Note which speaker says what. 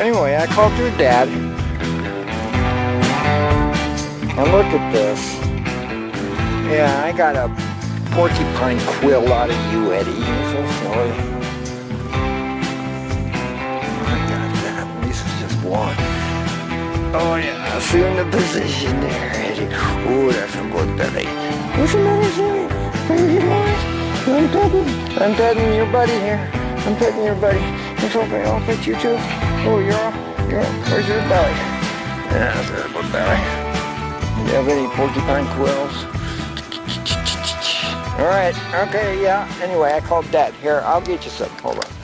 Speaker 1: anyway, I called your dad. And look at this. Yeah, I got a porcupine quill out of you, Eddie. I'm so sorry. I got that. This is just one. Oh yeah, I see you in the position there, Eddie. Oh, that's a good belly. What's the matter, Sammie? Are you alright? I'm petting your buddy here. I'm petting your buddy. It's okay, I'll pet you too. Oh, you're off. Where's your belly? Yeah, that's a good belly. Do you have any porcupine quills? Alright, okay, yeah. Anyway, I called Dad. Here, I'll get you some. Hold on.